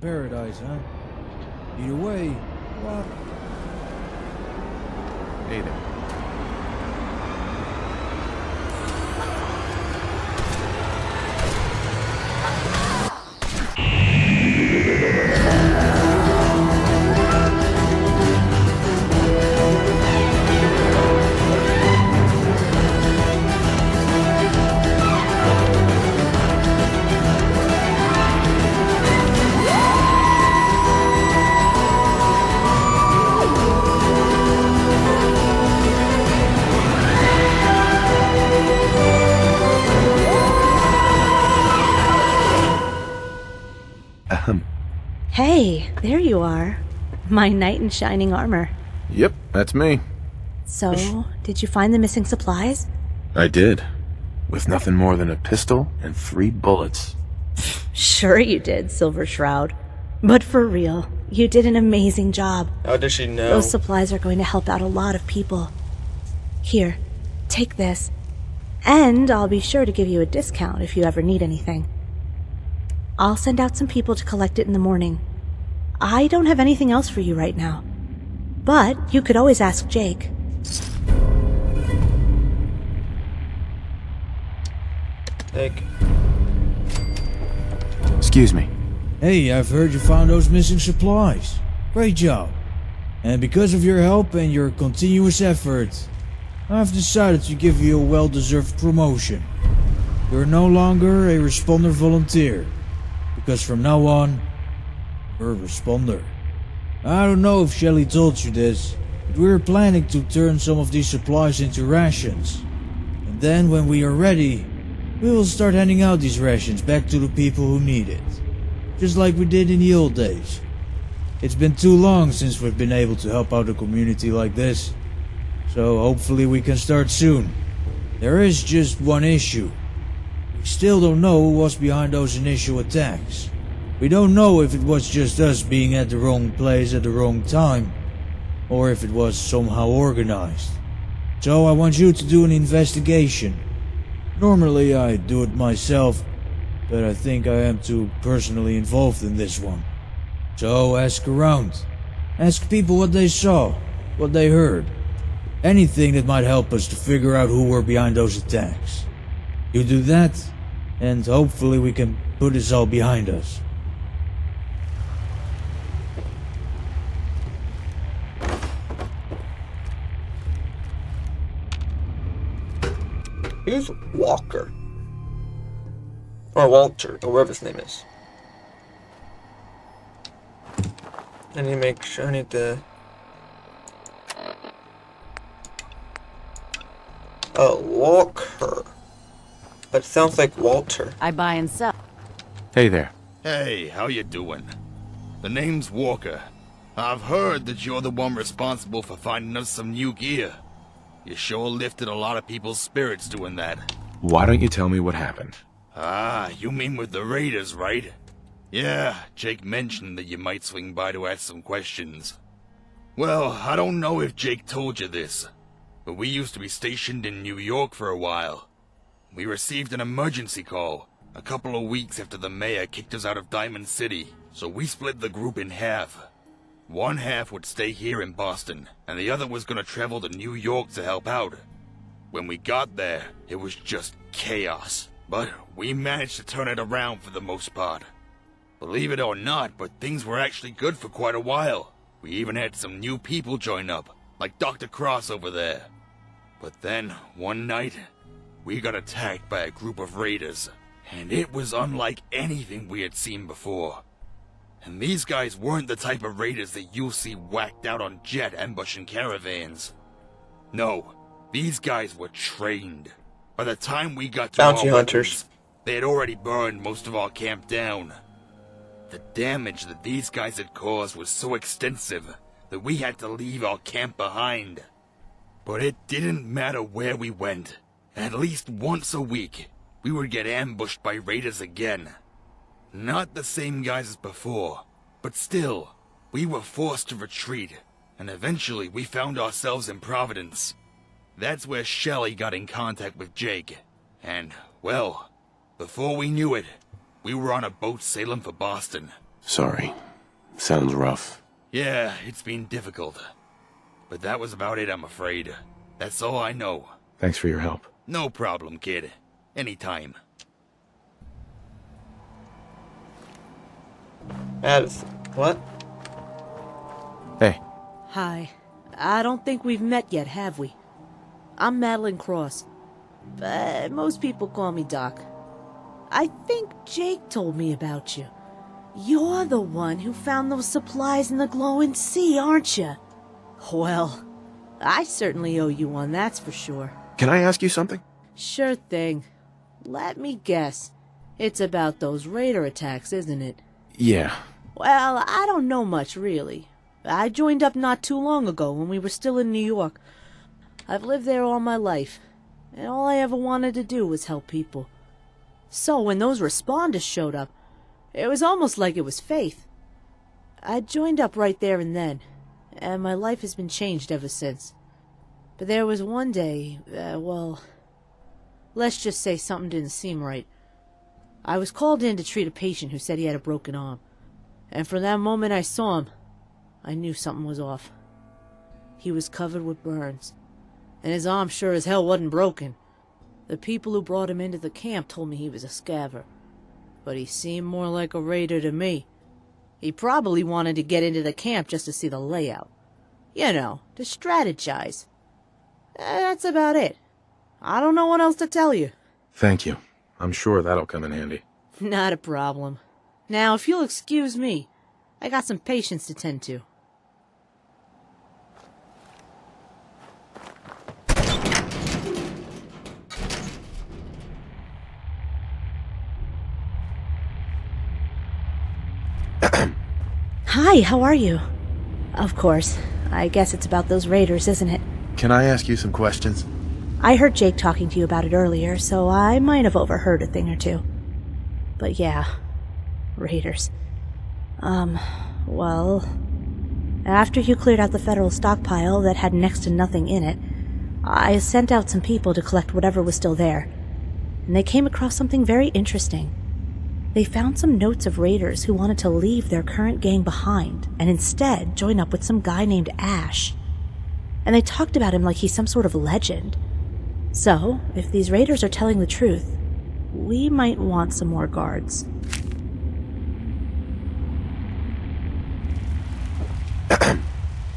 Paradise, huh? Either way, what? Hey there. Hey, there you are. My knight in shining armor. Yep, that's me. So, did you find the missing supplies? I did. With nothing more than a pistol and 3 bullets. Sure you did, Silver Shroud. But for real, you did an amazing job. How does she know? Those supplies are going to help out a lot of people. Here, take this. And I'll be sure to give you a discount if you ever need anything. I'll send out some people to collect it in the morning. I don't have anything else for you right now. But you could always ask Jake. Like, Excuse me. Hey, I've heard you found those missing supplies. Great job. And because of your help and your continuous effort, I've decided to give you a well-deserved promotion. You're no longer a responder volunteer, because from now on, you're a responder. I don't know if Shelly told you this, but we're planning to turn some of these supplies into rations. And then when we are ready, we will start handing out these rations back to the people who need it. Just like we did in the old days. It's been too long since we've been able to help out a community like this. So hopefully we can start soon. There is just one issue. We still don't know who was behind those initial attacks. We don't know if it was just us being at the wrong place at the wrong time, or if it was somehow organized. So I want you to do an investigation. Normally I do it myself, but I think I am too personally involved in this one. So ask around. Ask people what they saw, what they heard. Anything that might help us to figure out who were behind those attacks. You do that, and hopefully we can put this all behind us. who's Walker? Or Walter, or whatever his name is. I need to make sure, I need to... Oh, Walker. But it sounds like Walter. I buy and sell. Hey there. Hey, how you doing? The name's Walker. I've heard that you're the one responsible for finding us some new gear. You sure lifted a lot of people's spirits doing that. Why don't you tell me what happened? Ah, you mean with the raiders, right? Yeah, Jake mentioned that you might swing by to ask some questions. Well, I don't know if Jake told you this, but we used to be stationed in New York for a while. We received an emergency call a couple of weeks after the mayor kicked us out of Diamond City, so we split the group in half. One half would stay here in Boston, and the other was gonna travel to New York to help out. When we got there, it was just chaos, but we managed to turn it around for the most part. Believe it or not, but things were actually good for quite a while. We even had some new people join up, like Dr. Cross over there. But then, one night, we got attacked by a group of raiders, and it was unlike anything we had seen before. And these guys weren't the type of raiders that you'll see whacked out on jet ambushing caravans. No, these guys were trained. By the time we got to Bounty our hunters. weapons, they had already burned most of our camp down. The damage that these guys had caused was so extensive that we had to leave our camp behind. But it didn't matter where we went. At least once a week, we would get ambushed by raiders again. Not the same guys as before, but still, we were forced to retreat, and eventually we found ourselves in Providence. That's where Shelly got in contact with Jake, and, well, before we knew it, we were on a boat sailing for Boston. Sorry. Sounds rough. Yeah, it's been difficult. But that was about it, I'm afraid. That's all I know. Thanks for your help. No problem, kid. Anytime. Addison. What? Hey. Hi. I don't think we've met yet, have we? I'm Madeline Cross. But most people call me Doc. I think Jake told me about you. You're the one who found those supplies in the glowing sea, aren't you? Well, I certainly owe you one, that's for sure. Can I ask you something? Sure thing. Let me guess. It's about those raider attacks, isn't it? Yeah. Well, I don't know much, really. I joined up not too long ago when we were still in New York. I've lived there all my life, and all I ever wanted to do was help people. So when those responders showed up, it was almost like it was fate. I joined up right there and then, and my life has been changed ever since. But there was one day, well, let's just say something didn't seem right. I was called in to treat a patient who said he had a broken arm. And from that moment I saw him, I knew something was off. He was covered with burns, and his arm sure as hell wasn't broken. The people who brought him into the camp told me he was a scaver, but he seemed more like a raider to me. He probably wanted to get into the camp just to see the layout. You know, to strategize. That's about it. I don't know what else to tell you. Thank you. I'm sure that'll come in handy. Not a problem. Now, if you'll excuse me, I got some patients to tend to. Hi, how are you? Of course. I guess it's about those raiders, isn't it? Can I ask you some questions? I heard Jake talking to you about it earlier, so I might have overheard a thing or two. But yeah, raiders. Well, after you cleared out the federal stockpile that had next to nothing in it, I sent out some people to collect whatever was still there, and they came across something very interesting. They found some notes of raiders who wanted to leave their current gang behind and instead join up with some guy named Ash. And they talked about him like he's some sort of legend. So, if these raiders are telling the truth, we might want some more guards.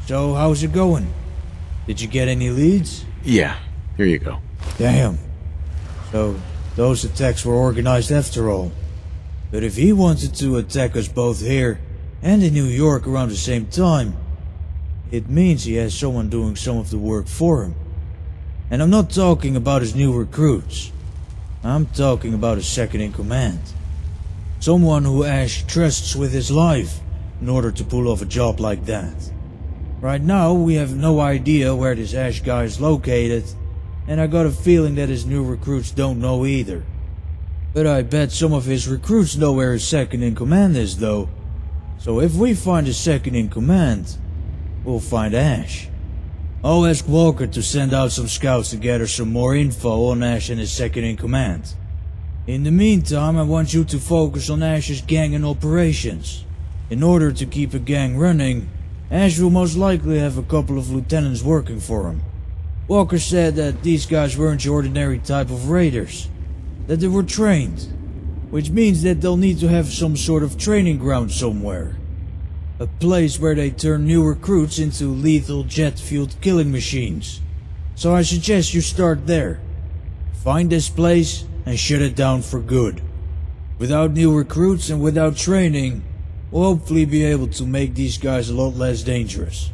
So, how's it going? Did you get any leads? Yeah. Here you go. Damn. So, those attacks were organized after all. But if he wanted to attack us both here and in New York around the same time, it means he has someone doing some of the work for him. And I'm not talking about his new recruits. I'm talking about his second in command. Someone who Ash trusts with his life in order to pull off a job like that. Right now, we have no idea where this Ash guy is located, and I got a feeling that his new recruits don't know either. But I bet some of his recruits know where his second in command is, though. So if we find his second in command, we'll find Ash. I'll ask Walker to send out some scouts to gather some more info on Ash and his second in command. In the meantime, I want you to focus on Ash's gang and operations. In order to keep a gang running, Ash will most likely have a couple of lieutenants working for him. Walker said that these guys weren't your ordinary type of raiders, that they were trained, which means that they'll need to have some sort of training ground somewhere. A place where they turn new recruits into lethal jet-fueled killing machines. So I suggest you start there. Find this place and shut it down for good. Without new recruits and without training, we'll hopefully be able to make these guys a lot less dangerous.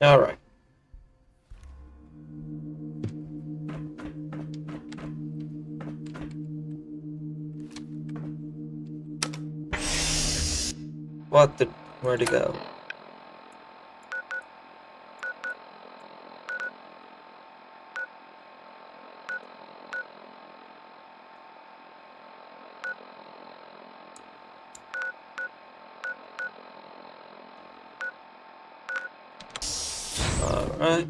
Alright. Where'd it go? Alright.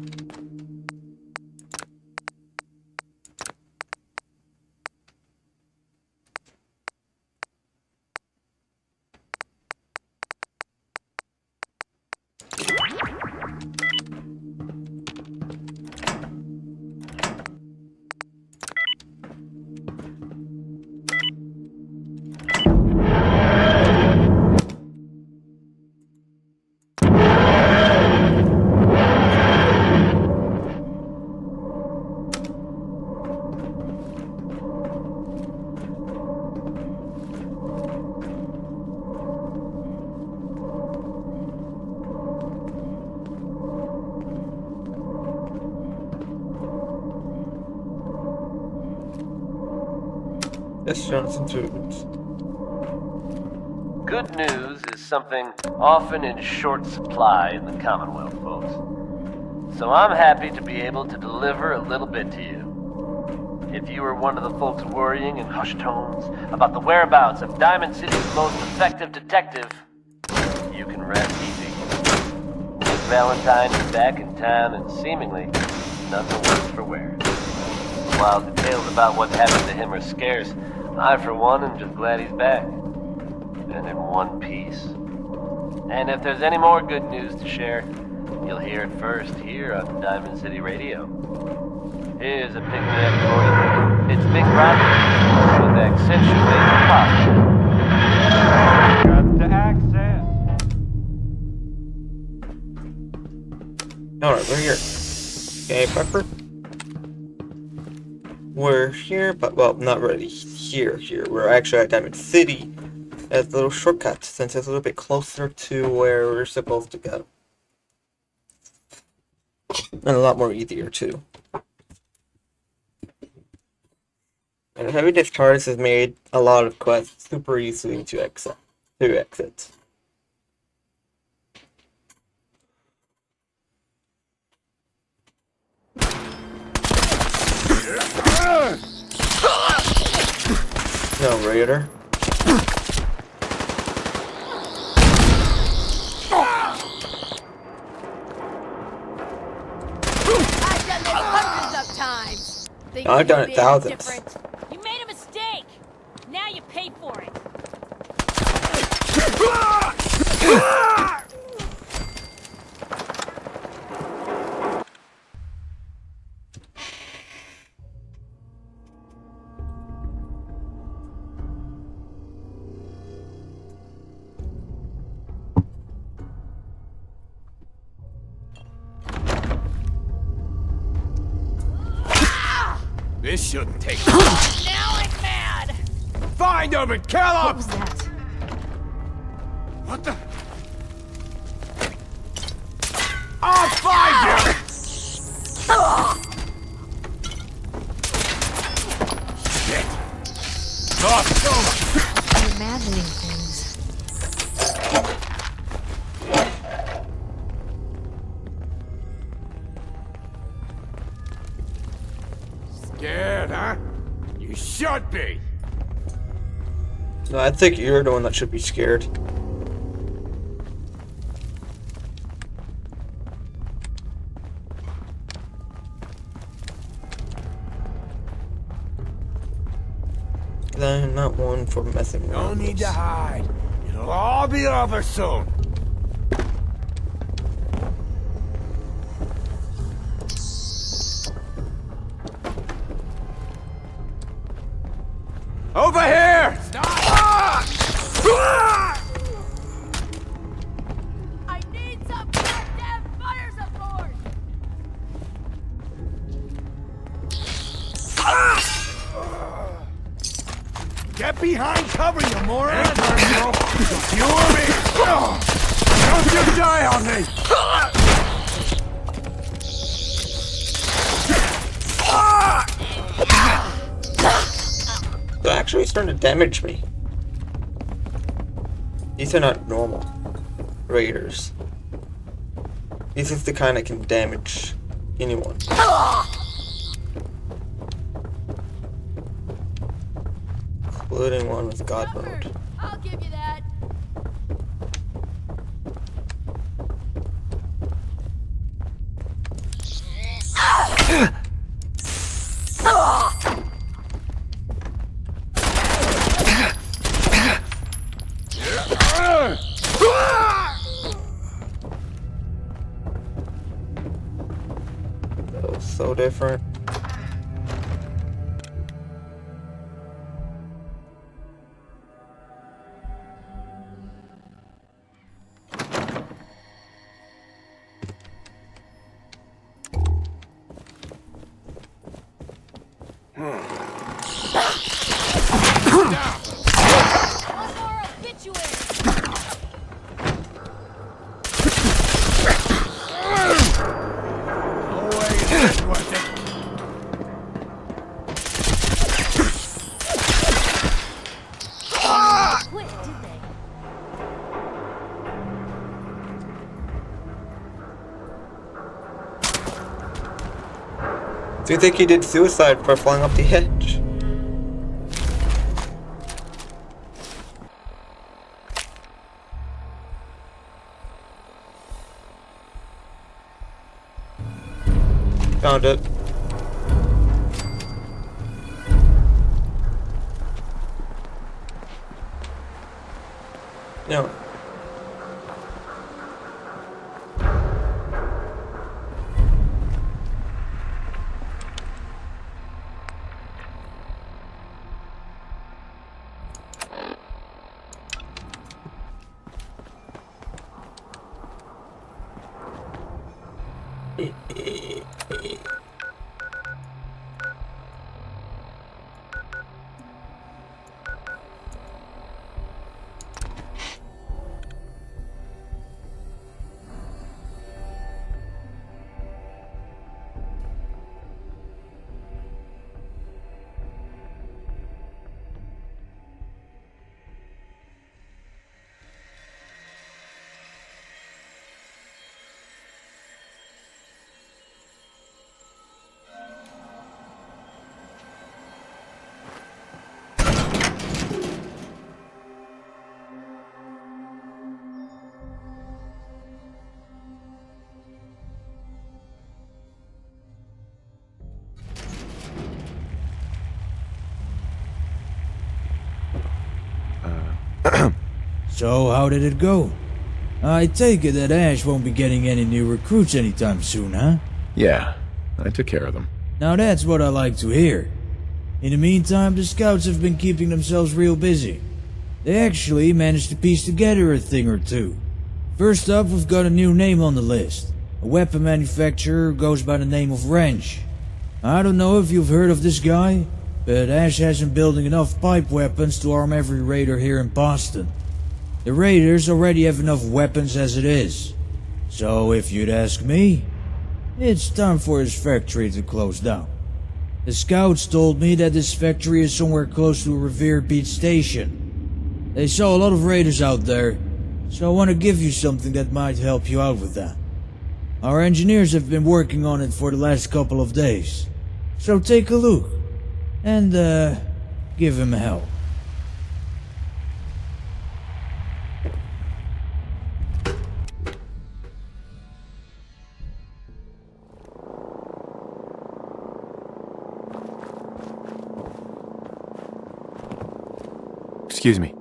Yes, Jonathan Toots. Good news is something often in short supply in the Commonwealth, folks. So I'm happy to be able to deliver a little bit to you. If you were one of the folks worrying in hushed tones about the whereabouts of Diamond City's most effective detective, you can rest easy. Nick Valentine is back in town and seemingly none the worse for wear. While details about what happened to him are scarce, I, for one, am just glad he's back. And in one piece. And if there's any more good news to share, you'll hear it first here on Diamond City Radio. Here's a picnic for you. It's Big Roger with Accentuate Possible. Got to access. Alright, we're here. Okay, Pepper. We're here, but, well, not really here. We're actually at Diamond City as a little shortcut, since it's a little bit closer to where we're supposed to go. And a lot more easier, too. And Heavy Discards has made a lot of quests super easy to exit. No, Raider. I've done it thousands. You made a mistake. Now you pay for it. This shouldn't take long. Now I'm mad. Find him and kill him! What was that? What the? I'll find you! Shit! I'm imagining things. Scared, huh? You should be! No, I think you're the one that should be scared. I'm not one for messing No around. need to hide. It'll all be over soon. Over here! I need some goddamn fire support. Get behind cover, you moron! You or me! Don't you die on me! trying to damage me? These are not normal raiders. This is the kind that can damage anyone. Including one with God mode. I'll give you that. That was so different. One more obituary. Quit, did they? Do you think he did suicide for flying up the edge? Found it. No. So, how did it go? I take it that Ash won't be getting any new recruits anytime soon, huh? Yeah, I took care of them. Now that's what I like to hear. In the meantime, the scouts have been keeping themselves real busy. They actually managed to piece together a thing or two. First up, we've got a new name on the list. A weapon manufacturer who goes by the name of Wrench. I don't know if you've heard of this guy, but Ash has him building enough pipe weapons to arm every raider here in Boston. The raiders already have enough weapons as it is. So if you'd ask me, it's time for his factory to close down. The scouts told me that this factory is somewhere close to a revered beach station. They saw a lot of raiders out there, so I want to give you something that might help you out with that. Our engineers have been working on it for the last couple of days. So take a look, and give him help. Excuse me.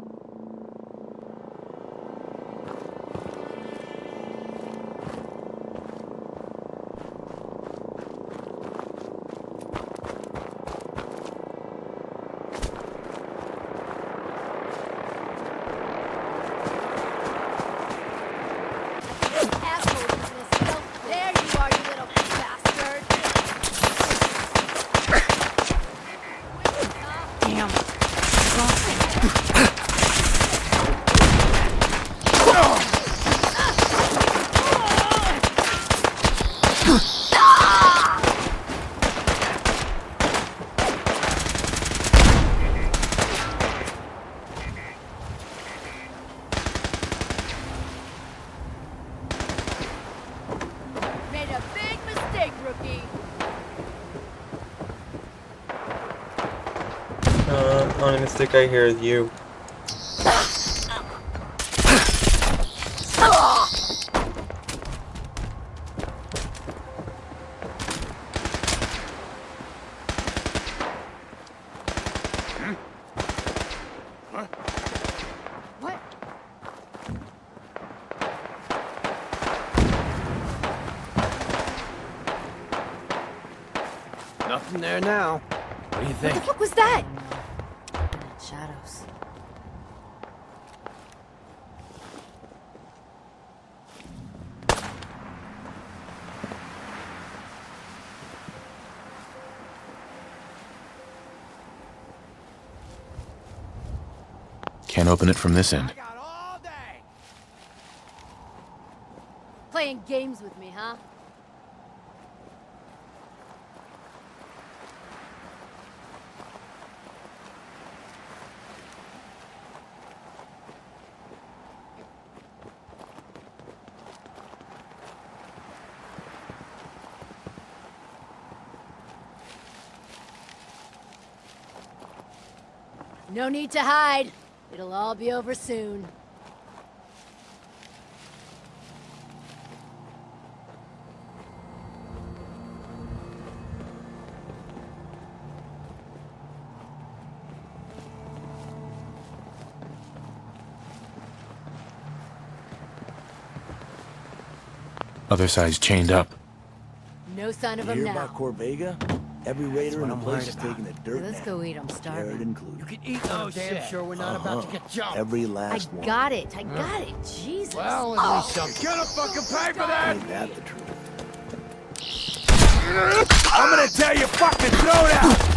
Asshole business. There you are, you little bastard. Damn. Only mistake I hear is you. What? Nothing there now. What do you What think? the fuck was that? Shadows. Can't open it from this end. got all day. Playing games with me, huh? No need to hide. It'll all be over soon. Other side's chained up. No sign of You him hear now. about Corvega? Every raider in the I'm place is worried taking a dirt Let's nap. go eat. I'm Jared starving. included. You can eat. Oh, damn sure we're not about to get jumped. Every I last one. got it. I got it. Jesus. Well, at least I'm gonna fucking pay for that. Ain't that the truth? I'm gonna tell you fucking throw it out.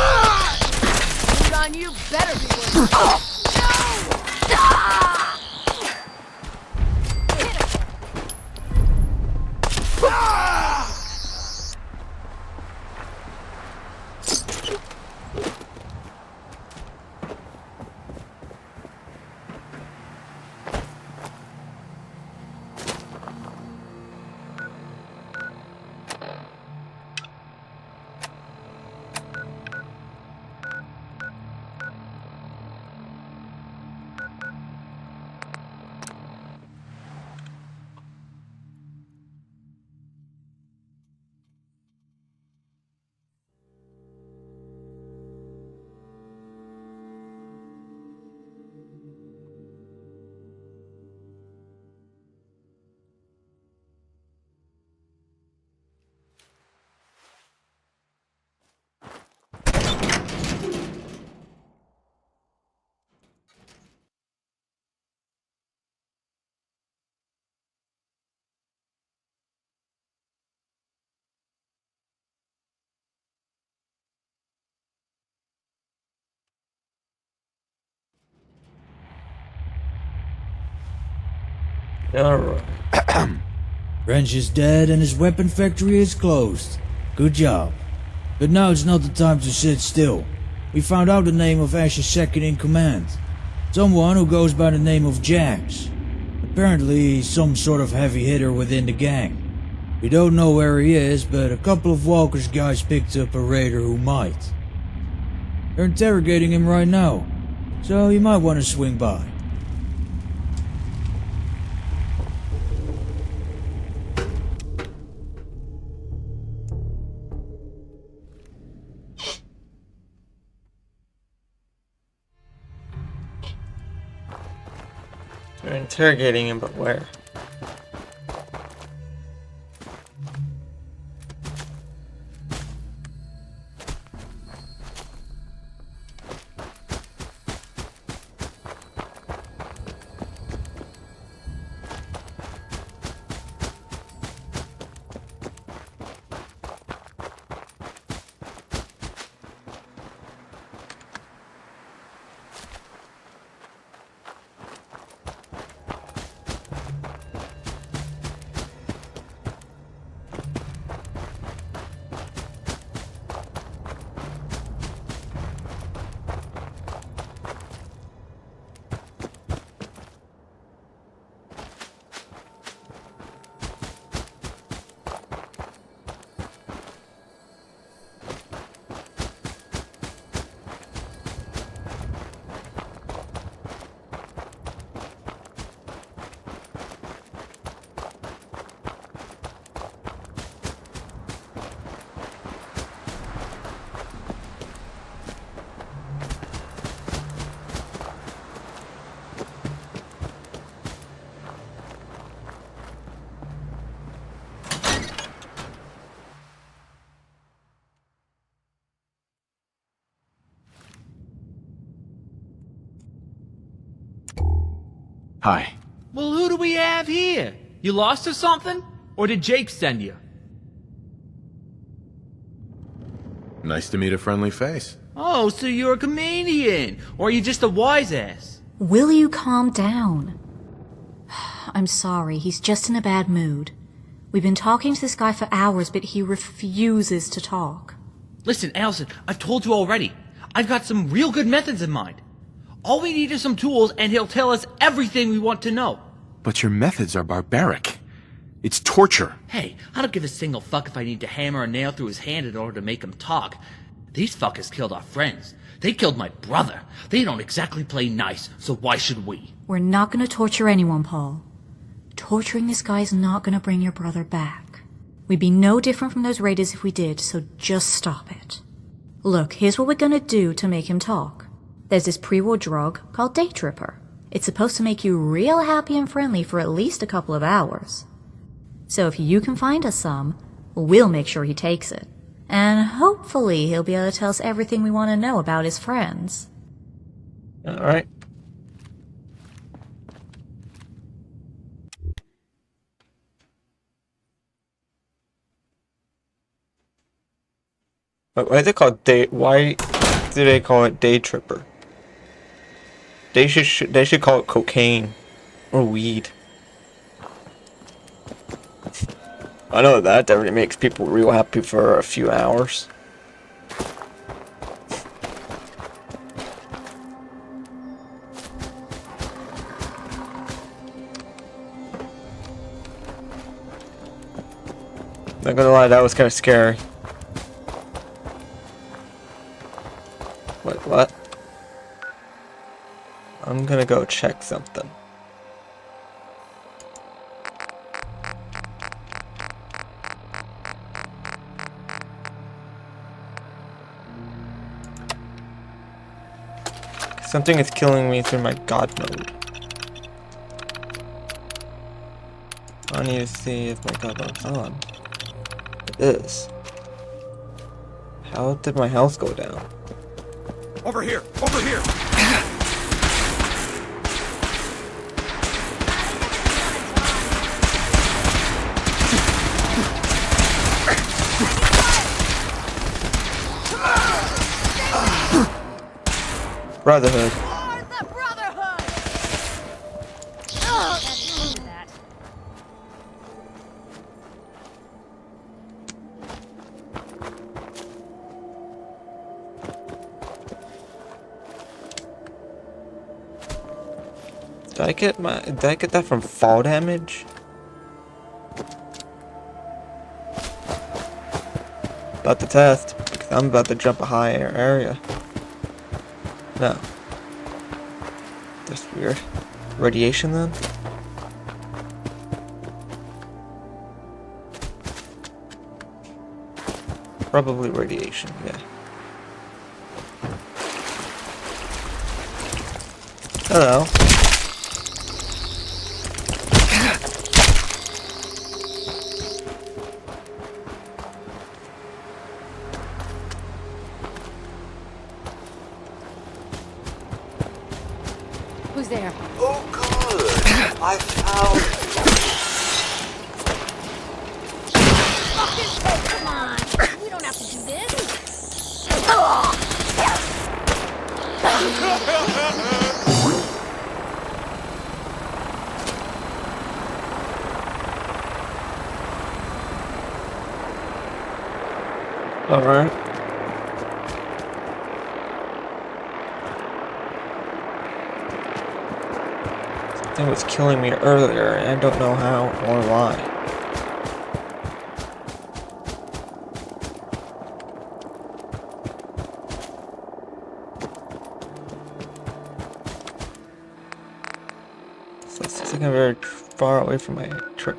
Food on you better be worth it. No! Ah! Hit him. Alright. Wrench is dead and his weapon factory is closed. Good job. But now it's not the time to sit still. We found out the name of Ash's second in command. Someone who goes by the name of Jax. Apparently he's some sort of heavy hitter within the gang. We don't know where he is, but a couple of Walker's guys picked up a raider who might. They're interrogating him right now, so you might want to swing by. They're interrogating him, but where? Hi. Well, who do we have here? You lost or something? Or did Jake send you? Nice to meet a friendly face. Oh, so you're a comedian. Or are you just a wise ass? Will you calm down? I'm sorry, he's just in a bad mood. We've been talking to this guy for hours, but he refuses to talk. Listen, Allison, I've told you already. I've got some real good methods in mind. All we need is some tools, and he'll tell us everything we want to know. But your methods are barbaric. It's torture. Hey, I don't give a single fuck if I need to hammer a nail through his hand in order to make him talk. These fuckers killed our friends. They killed my brother. They don't exactly play nice, so why should we? We're not gonna torture anyone, Paul. Torturing this guy's not gonna bring your brother back. We'd be no different from those raiders if we did, so just stop it. Look, here's what we're gonna do to make him talk. There's this pre-war drug called Day Tripper. It's supposed to make you real happy and friendly for at least a couple of hours. So if you can find us some, we'll make sure he takes it. And hopefully he'll be able to tell us everything we want to know about his friends. Alright. Why is it called day? Why do they call it Day Tripper? They should call it cocaine or weed. I know that definitely makes people real happy for a few hours. Not gonna lie, that was kind of scary. Wait, what? I'm gonna go check something. Something is killing me through my God mode. I need to see if my God mode's on. It is. How did my health go down? Over here! Over here! Brotherhood. The Brotherhood! Oh, that's that. Did I get that from fall damage? About to test, because I'm about to jump a higher area. No. That's weird. Radiation then? Probably radiation, yeah. Hello. Who's there? Oh, good. I found. Come on! We don't have to do this! Alright. Something was killing me earlier, and I don't know how or why. So it's like I'm very far away from my trip.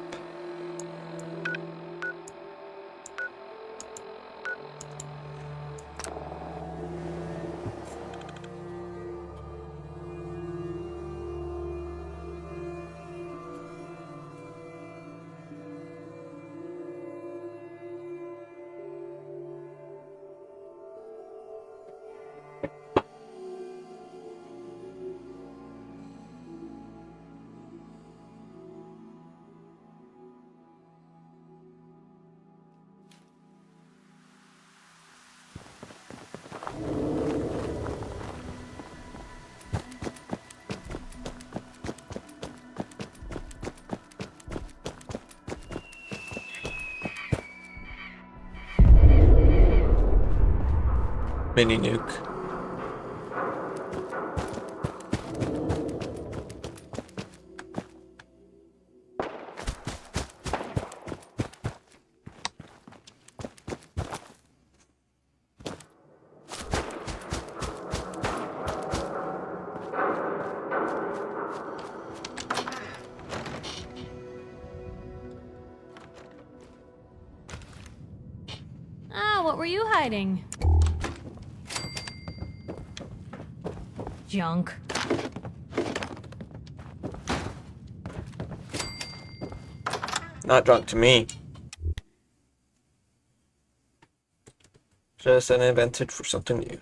mini nuke. Ah, what were you hiding? Junk. Not drunk to me. Just an invented for something new.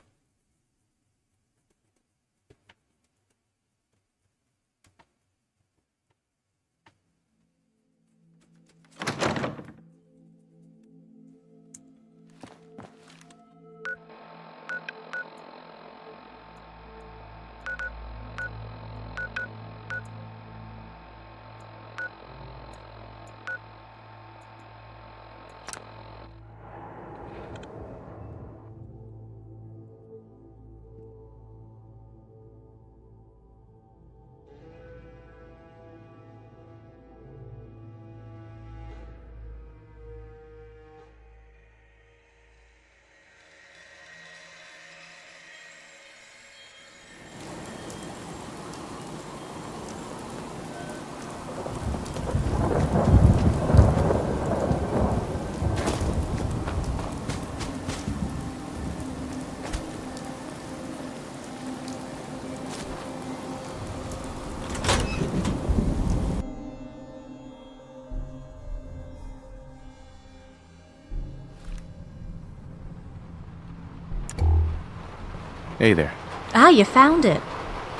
Hey there. Ah, you found it.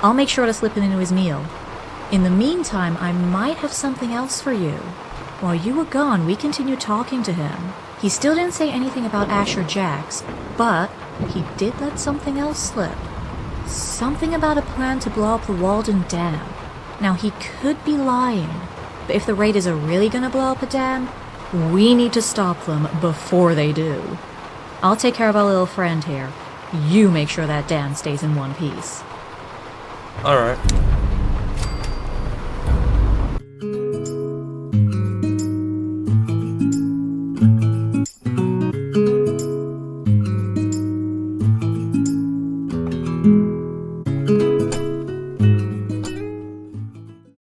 I'll make sure to slip it into his meal. In the meantime, I might have something else for you. While you were gone, we continued talking to him. He still didn't say anything about Asher Jax, but he did let something else slip. Something about a plan to blow up the Walden Dam. Now, he could be lying, but if the Raiders are really gonna blow up a dam, we need to stop them before they do. I'll take care of our little friend here. You make sure that dam stays in one piece. Alright.